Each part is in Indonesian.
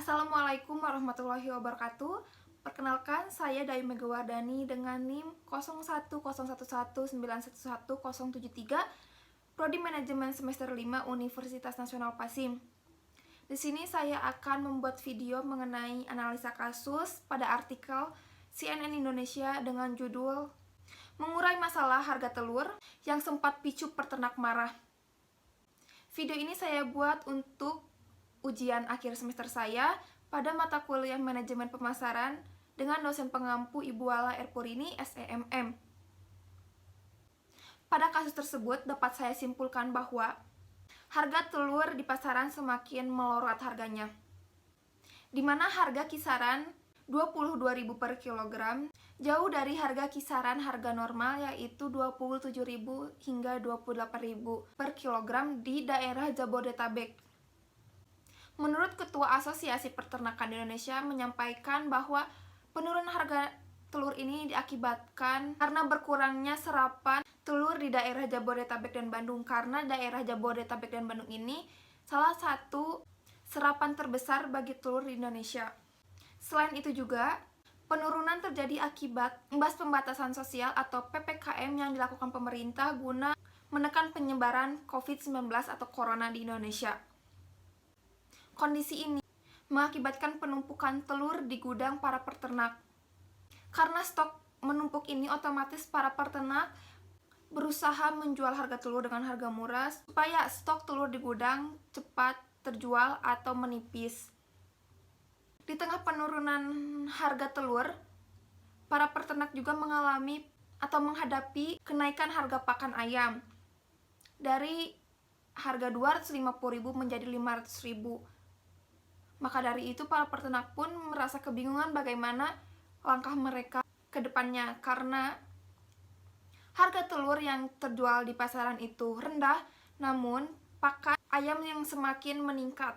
Assalamualaikum warahmatullahi wabarakatuh. Perkenalkan, saya Dayu Megawardhani dengan NIM 010119110073, Prodi Manajemen Semester 5 Universitas Nasional Pasim. Di sini saya akan membuat video mengenai analisa kasus pada artikel CNN Indonesia dengan judul Mengurai Masalah Harga Telur yang Sempat Picu Peternak Marah. Video ini saya buat untuk ujian akhir semester saya pada mata kuliah Manajemen Pemasaran dengan dosen pengampu Ibu Wala Erpurini, SEMM. Pada kasus tersebut dapat saya simpulkan bahwa harga telur di pasaran semakin melorot harganya, di mana harga kisaran 22.000 per kilogram jauh dari harga kisaran harga normal yaitu 27.000 hingga 28.000 per kilogram di daerah Jabodetabek. Menurut Ketua Asosiasi Peternakan Indonesia menyampaikan bahwa penurunan harga telur ini diakibatkan karena berkurangnya serapan telur di daerah Jabodetabek dan Bandung, karena daerah Jabodetabek dan Bandung ini salah satu serapan terbesar bagi telur di Indonesia. Selain itu juga, penurunan terjadi akibat imbas pembatasan sosial atau PPKM yang dilakukan pemerintah guna menekan penyebaran COVID-19 atau Corona di Indonesia. Kondisi ini mengakibatkan penumpukan telur di gudang para peternak. Karena stok menumpuk ini, otomatis para peternak berusaha menjual harga telur dengan harga murah supaya stok telur di gudang cepat terjual atau menipis. Di tengah penurunan harga telur, para peternak juga mengalami atau menghadapi kenaikan harga pakan ayam dari harga 250.000 menjadi 500.000. Maka dari itu para peternak pun merasa kebingungan bagaimana langkah mereka ke depannya, karena harga telur yang terjual di pasaran itu rendah, namun pakan ayam yang semakin meningkat.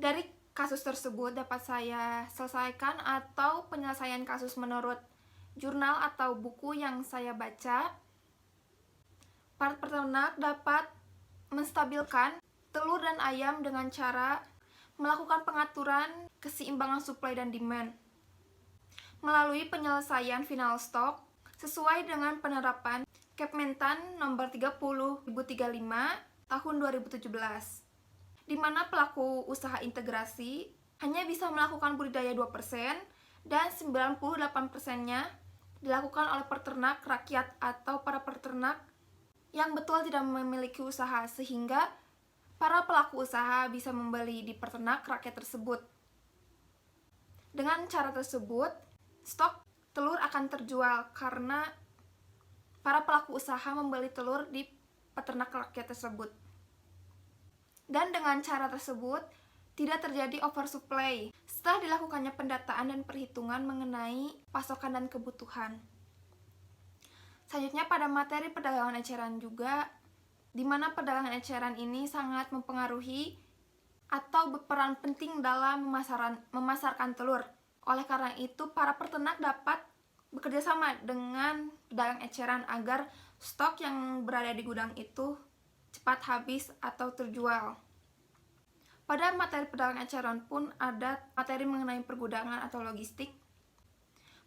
Dari kasus tersebut dapat saya selesaikan atau penyelesaian kasus menurut jurnal atau buku yang saya baca. Para peternak dapat menstabilkan telur dan ayam dengan cara melakukan pengaturan keseimbangan supply dan demand melalui penyelesaian final stock sesuai dengan penerapan Kementan nomor 30/1035 tahun 2017, di mana pelaku usaha integrasi hanya bisa melakukan budidaya 2% dan 98%-nya dilakukan oleh peternak rakyat atau para peternak yang betul tidak memiliki usaha, sehingga para pelaku usaha bisa membeli di peternak rakyat tersebut. Dengan cara tersebut, stok telur akan terjual karena para pelaku usaha membeli telur di peternak rakyat tersebut. Dan dengan cara tersebut, tidak terjadi oversupply setelah dilakukannya pendataan dan perhitungan mengenai pasokan dan kebutuhan. Selanjutnya pada materi perdagangan eceran juga, di mana perdagangan eceran ini sangat mempengaruhi atau berperan penting dalam memasarkan telur. Oleh karena itu, para peternak dapat bekerja sama dengan pedagang eceran agar stok yang berada di gudang itu cepat habis atau terjual. Pada materi pedagang eceran pun ada materi mengenai pergudangan atau logistik.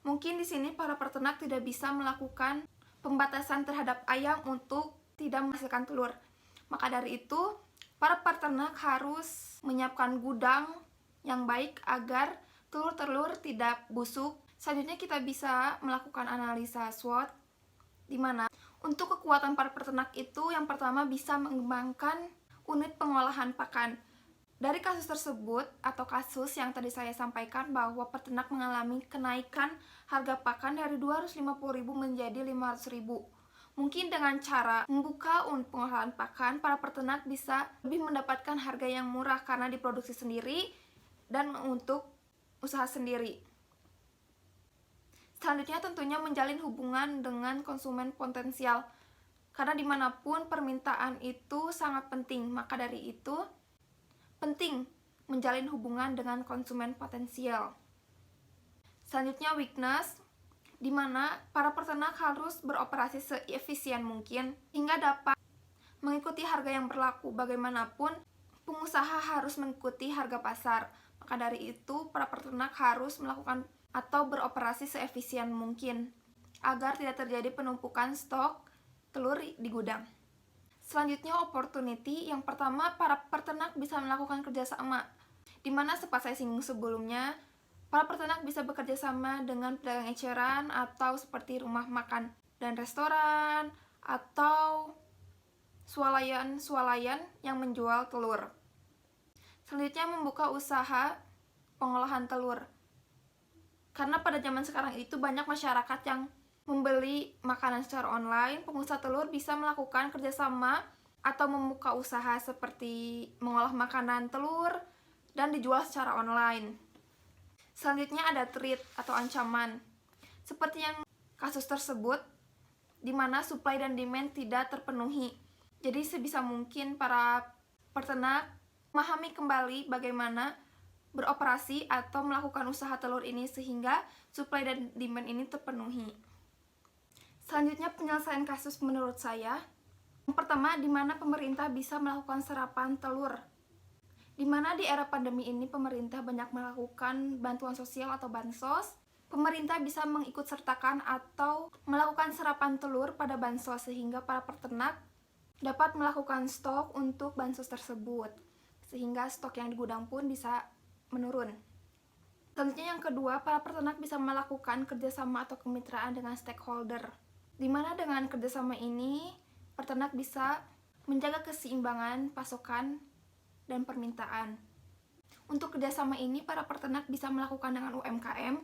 Mungkin di sini para peternak tidak bisa melakukan pembatasan terhadap ayam untuk tidak menghasilkan telur. Maka dari itu, para peternak harus menyiapkan gudang yang baik agar telur-telur tidak busuk. Selanjutnya kita bisa melakukan analisa SWOT, di mana untuk kekuatan para peternak itu yang pertama bisa mengembangkan unit pengolahan pakan. Dari kasus tersebut atau kasus yang tadi saya sampaikan bahwa peternak mengalami kenaikan harga pakan dari 250.000 menjadi 500.000. Mungkin dengan cara membuka unit pengolahan pakan, para peternak bisa lebih mendapatkan harga yang murah karena diproduksi sendiri dan untuk usaha sendiri. Selanjutnya tentunya menjalin hubungan dengan konsumen potensial, karena dimanapun permintaan itu sangat penting. Maka dari itu penting menjalin hubungan dengan konsumen potensial. Selanjutnya weakness, di mana para peternak harus beroperasi seefisien mungkin hingga dapat mengikuti harga yang berlaku. Bagaimanapun pengusaha harus mengikuti harga pasar. Maka dari itu, para peternak harus melakukan atau beroperasi seefisien mungkin agar tidak terjadi penumpukan stok telur di gudang. Selanjutnya, opportunity. Yang pertama, para peternak bisa melakukan kerjasama, di mana seperti saya singgung sebelumnya, para peternak bisa bekerja sama dengan pedagang eceran atau seperti rumah makan dan restoran atau swalayan yang menjual telur. Selanjutnya, membuka usaha pengolahan telur. Karena pada zaman sekarang itu banyak masyarakat yang membeli makanan secara online, pengusaha telur bisa melakukan kerjasama atau membuka usaha seperti mengolah makanan telur dan dijual secara online. Selanjutnya ada threat atau ancaman. Seperti yang kasus tersebut, di mana supply dan demand tidak terpenuhi. Jadi sebisa mungkin para peternak memahami kembali bagaimana beroperasi atau melakukan usaha telur ini sehingga supply dan demand ini terpenuhi. Selanjutnya, penyelesaian kasus menurut saya. Yang pertama, di mana pemerintah bisa melakukan serapan telur. Di mana di era pandemi ini pemerintah banyak melakukan bantuan sosial atau bansos. Pemerintah bisa mengikut sertakan atau melakukan serapan telur pada bansos sehingga para peternak dapat melakukan stok untuk bansos tersebut. Sehingga stok yang di gudang pun bisa menurun. Selanjutnya yang kedua, para peternak bisa melakukan kerjasama atau kemitraan dengan stakeholder, di mana dengan kerjasama ini peternak bisa menjaga keseimbangan pasokan dan permintaan. Untuk kerjasama ini, para peternak bisa melakukan dengan UMKM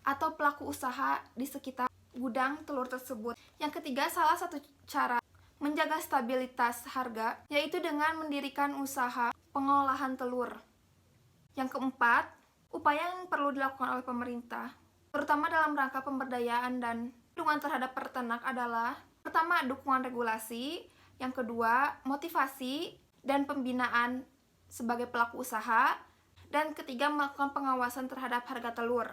atau pelaku usaha di sekitar gudang telur tersebut. Yang ketiga, salah satu cara menjaga stabilitas harga yaitu dengan mendirikan usaha pengolahan telur. Yang keempat, upaya yang perlu dilakukan oleh pemerintah, terutama dalam rangka pemberdayaan dan dukungan terhadap peternak adalah: pertama, dukungan regulasi, yang kedua, motivasi dan pembinaan sebagai pelaku usaha, dan ketiga, melakukan pengawasan terhadap harga telur.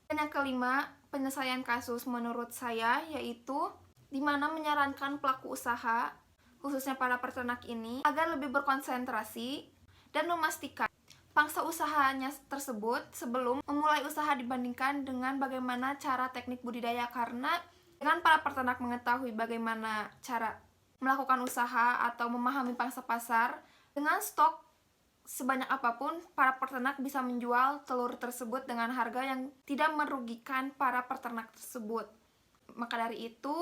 Dan yang kelima, penyelesaian kasus menurut saya yaitu di mana menyarankan pelaku usaha, khususnya para peternak ini, agar lebih berkonsentrasi dan memastikan pangsa usahanya tersebut sebelum memulai usaha dibandingkan dengan bagaimana cara teknik budidaya, karena dengan para peternak mengetahui bagaimana cara melakukan usaha atau memahami pangsa pasar, dengan stok sebanyak apapun para peternak bisa menjual telur tersebut dengan harga yang tidak merugikan para peternak tersebut. Maka dari itu,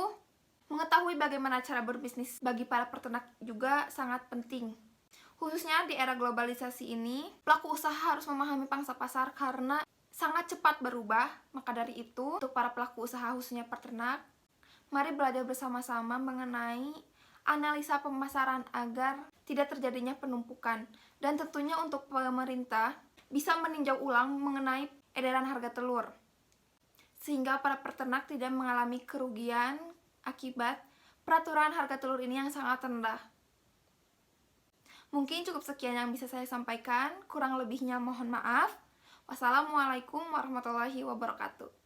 mengetahui bagaimana cara berbisnis bagi para peternak juga sangat penting. Khususnya di era globalisasi ini, pelaku usaha harus memahami pangsa pasar karena sangat cepat berubah. Maka dari itu, untuk para pelaku usaha khususnya peternak, mari belajar bersama-sama mengenai analisa pemasaran agar tidak terjadinya penumpukan. Dan tentunya untuk pemerintah bisa meninjau ulang mengenai edaran harga telur, sehingga para peternak tidak mengalami kerugian akibat peraturan harga telur ini yang sangat rendah. Mungkin cukup sekian yang bisa saya sampaikan, kurang lebihnya mohon maaf. Wassalamualaikum warahmatullahi wabarakatuh.